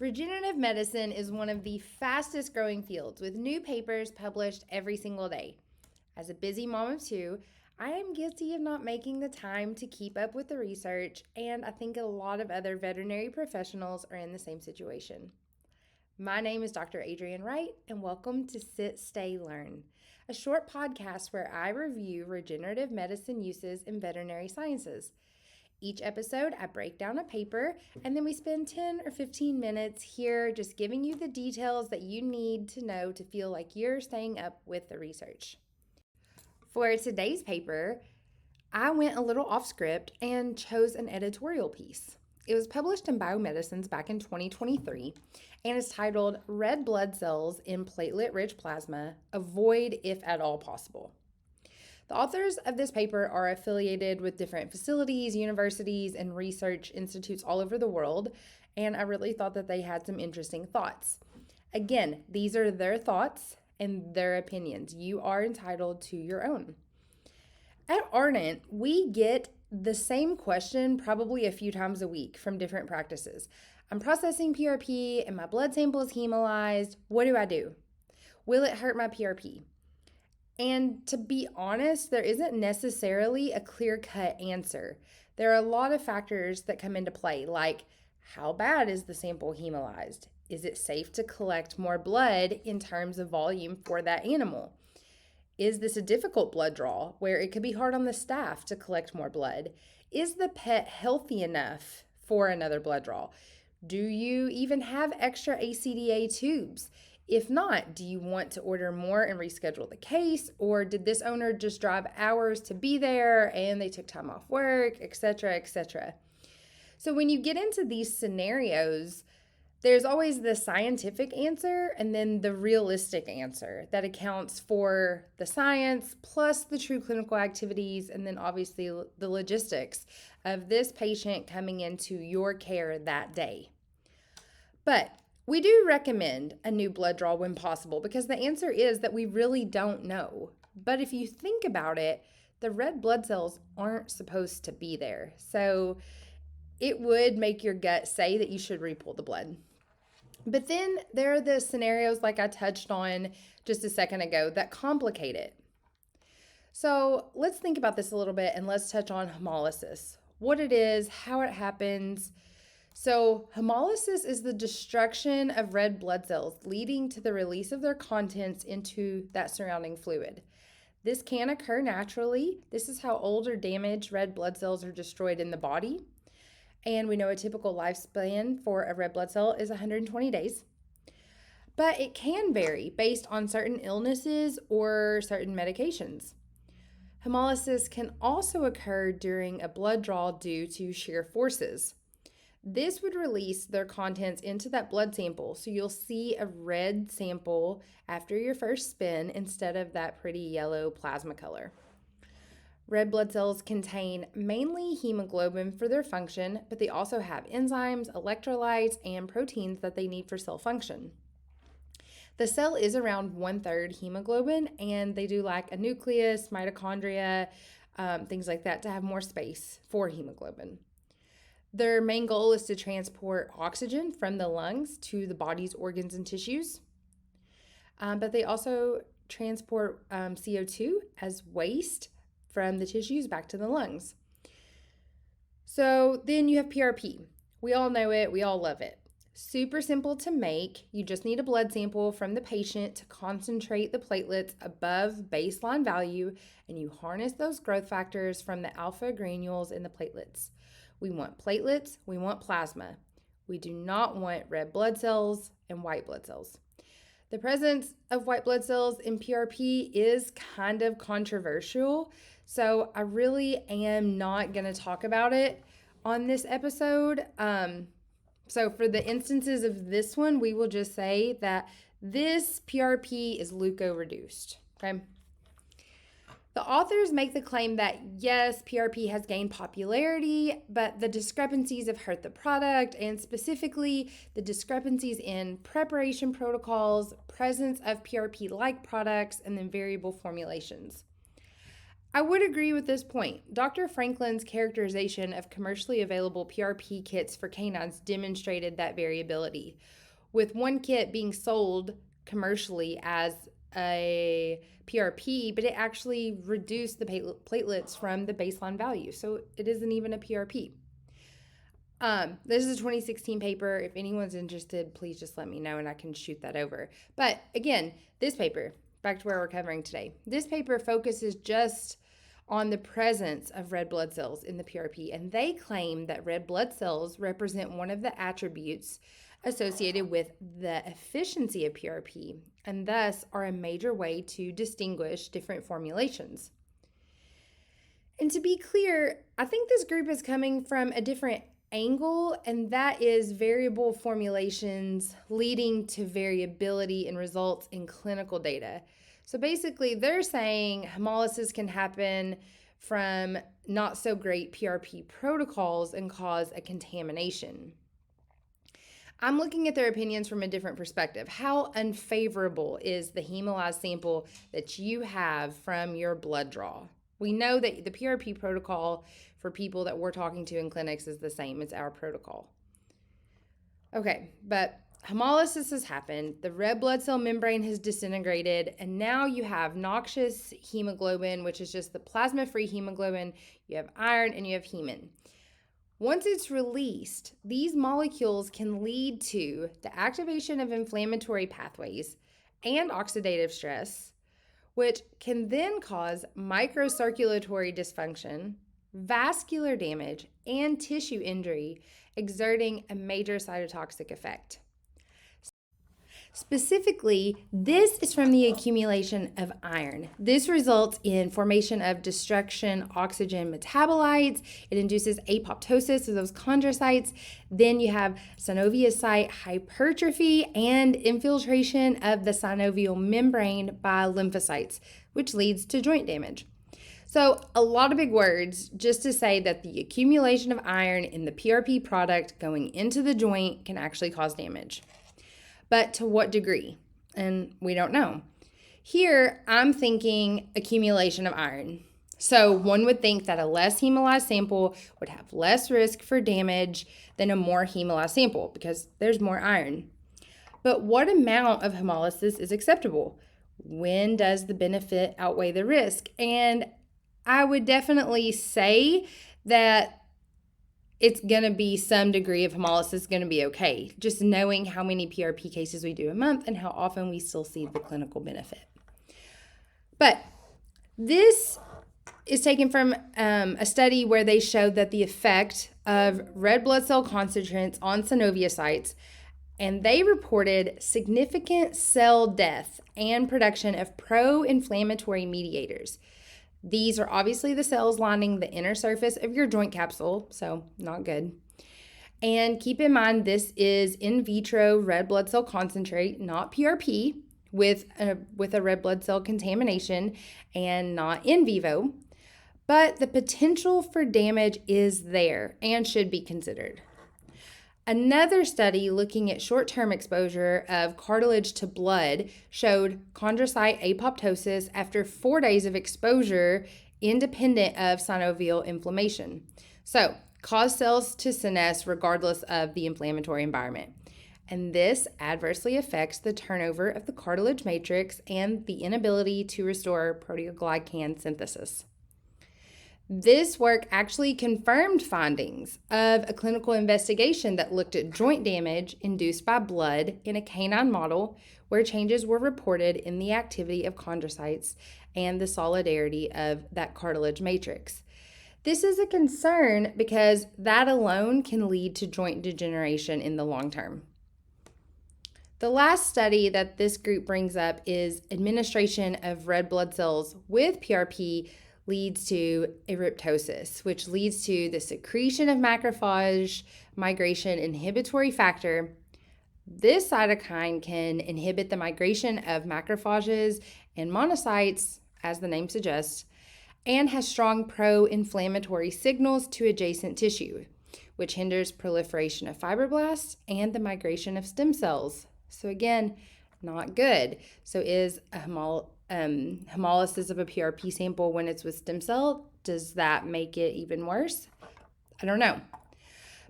Regenerative medicine is one of the fastest growing fields with new papers published every single day. As a busy mom of two, I am guilty of not making the time to keep up with the research, and I think a lot of other veterinary professionals are in the same situation. My name is Dr. Adrienne Wright, and welcome to Sit, Stay, Learn, a short podcast where I review regenerative medicine uses in veterinary sciences. Each episode, I break down a paper, and then we spend 10 or 15 minutes here just giving you the details that you need to know to feel like you're staying up with the research. For today's paper, I went a little off script and chose an editorial piece. It was published in Biomedicines back in 2023 and is titled Red Blood Cells in Platelet-Rich Plasma, Avoid if at all possible. The authors of this paper are affiliated with different facilities, universities, and research institutes all over the world, and I really thought that they had some interesting thoughts. Again, these are their thoughts and their opinions. You are entitled to your own. At Ardent, we get the same question probably a few times a week from different practices. I'm processing PRP and my blood sample is hemolyzed. What do I do? Will it hurt my PRP? And to be honest, there isn't necessarily a clear-cut answer. There are a lot of factors that come into play, like how bad is the sample hemolyzed? Is it safe to collect more blood in terms of volume for that animal? Is this a difficult blood draw where it could be hard on the staff to collect more blood? Is the pet healthy enough for another blood draw? Do you even have extra ACDA tubes? If not, do you want to order more and reschedule the case? Or did this owner just drive hours to be there and they took time off work, etc., etc.? So when you get into these scenarios, there's always the scientific answer and then the realistic answer that accounts for the science plus the true clinical activities and then obviously the logistics of this patient coming into your care that day. But we do recommend a new blood draw when possible because the answer is that we really don't know. But if you think about it, the red blood cells aren't supposed to be there. So it would make your gut say that you should repull the blood. But then there are the scenarios like I touched on just a second ago that complicate it. So let's think about this a little bit and let's touch on hemolysis. What it is, how it happens. So hemolysis is the destruction of red blood cells leading to the release of their contents into that surrounding fluid. This can occur naturally. This is how old or damaged red blood cells are destroyed in the body. And we know a typical lifespan for a red blood cell is 120 days. But it can vary based on certain illnesses or certain medications. Hemolysis can also occur during a blood draw due to shear forces. This would release their contents into that blood sample, so you'll see a red sample after your first spin instead of that pretty yellow plasma color. Red blood cells contain mainly hemoglobin for their function, but they also have enzymes, electrolytes, and proteins that they need for cell function. The cell is around 1/3 hemoglobin, and they do lack a nucleus, mitochondria, things like that to have more space for hemoglobin. Their main goal is to transport oxygen from the lungs to the body's organs and tissues. But they also transport CO2 as waste from the tissues back to the lungs. So then you have PRP. We all know it. We all love it. Super simple to make. You just need a blood sample from the patient to concentrate the platelets above baseline value, and you harness those growth factors from the alpha granules in the platelets. We want platelets, we want plasma. We do not want red blood cells and white blood cells. The presence of white blood cells in PRP is kind of controversial, so I really am not going to talk about it on this episode. So for the instances of this one, we will just say that this PRP is leukoreduced, okay? The authors make the claim that yes, PRP has gained popularity, but the discrepancies have hurt the product, and specifically the discrepancies in preparation protocols, presence of PRP-like products, and then variable formulations. I would agree with this point. Dr. Franklin's characterization of commercially available PRP kits for canines demonstrated that variability, with one kit being sold commercially as a PRP, but it actually reduced the platelets from the baseline value. So it isn't even a PRP. This is a 2016 paper. If anyone's interested, please just let me know and I can shoot that over. But again, this paper, back to where we're covering today, this paper focuses just on the presence of red blood cells in the PRP, and they claim that red blood cells represent one of the attributes associated with the efficiency of PRP, and thus are a major way to distinguish different formulations. And to be clear, I think this group is coming from a different angle, and that is variable formulations leading to variability in results in clinical data. So basically, they're saying hemolysis can happen from not so great PRP protocols and cause a contamination. I'm looking at their opinions from a different perspective. How unfavorable is the hemolyzed sample that you have from your blood draw? We know that the PRP protocol for people that we're talking to in clinics is the same. It's our protocol. Okay, but hemolysis has happened. The red blood cell membrane has disintegrated, and now you have noxious hemoglobin, which is just the plasma-free hemoglobin. You have iron and you have hemin. Once it's released, these molecules can lead to the activation of inflammatory pathways and oxidative stress, which can then cause microcirculatory dysfunction, vascular damage, and tissue injury, exerting a major cytotoxic effect. Specifically, this is from the accumulation of iron. This results in formation of destruction oxygen metabolites. It induces apoptosis of those chondrocytes. Then you have synovial site hypertrophy and infiltration of the synovial membrane by lymphocytes, which leads to joint damage. So a lot of big words just to say that the accumulation of iron in the PRP product going into the joint can actually cause damage. But to what degree? And we don't know. Here, I'm thinking accumulation of iron. So one would think that a less hemolyzed sample would have less risk for damage than a more hemolyzed sample because there's more iron. But what amount of hemolysis is acceptable? When does the benefit outweigh the risk? And I would definitely say that it's going to be some degree of hemolysis going to be okay, just knowing how many PRP cases we do a month and how often we still see the clinical benefit. But this is taken from a study where they showed that the effect of red blood cell concentrates on synoviocytes, and they reported significant cell death and production of pro-inflammatory mediators. These are obviously the cells lining the inner surface of your joint capsule, so not good. And keep in mind, this is in vitro red blood cell concentrate, not PRP, with a red blood cell contamination and not in vivo. But the potential for damage is there and should be considered. Another study looking at short-term exposure of cartilage to blood showed chondrocyte apoptosis after 4 days of exposure independent of synovial inflammation. So, cause cells to senesce regardless of the inflammatory environment. And this adversely affects the turnover of the cartilage matrix and the inability to restore proteoglycan synthesis. This work actually confirmed findings of a clinical investigation that looked at joint damage induced by blood in a canine model where changes were reported in the activity of chondrocytes and the solidarity of that cartilage matrix. This is a concern because that alone can lead to joint degeneration in the long term. The last study that this group brings up is administration of red blood cells with PRP leads to eryptosis, which leads to the secretion of macrophage migration inhibitory factor. This cytokine can inhibit the migration of macrophages and monocytes, as the name suggests, and has strong pro-inflammatory signals to adjacent tissue, which hinders proliferation of fibroblasts and the migration of stem cells. So again, not good. So is a hemolysis of a PRP sample when it's with stem cell, does that make it even worse? I don't know.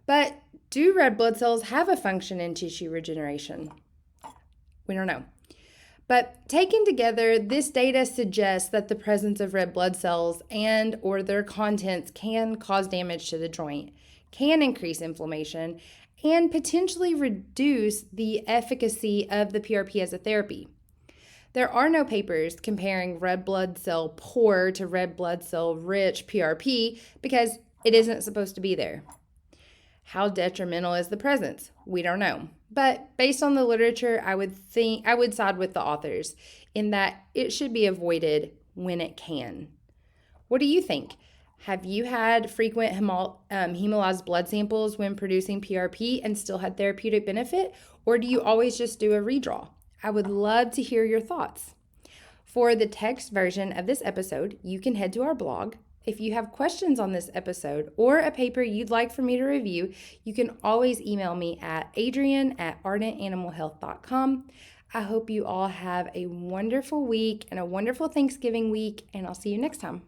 But do red blood cells have a function in tissue regeneration? We don't know. But taken together, this data suggests that the presence of red blood cells and or their contents can cause damage to the joint, can increase inflammation, and potentially reduce the efficacy of the PRP as a therapy. There are no papers comparing red blood cell poor to red blood cell rich PRP because it isn't supposed to be there. How detrimental is the presence? We don't know. But based on the literature, I would side with the authors in that it should be avoided when it can. What do you think? Have you had frequent hemolyzed blood samples when producing PRP and still had therapeutic benefit? Or do you always just do a redraw? I would love to hear your thoughts. For the text version of this episode, you can head to our blog. If you have questions on this episode or a paper you'd like for me to review, you can always email me at adrienne@ardentanimalhealth.com. I hope you all have a wonderful week and a wonderful Thanksgiving week, and I'll see you next time.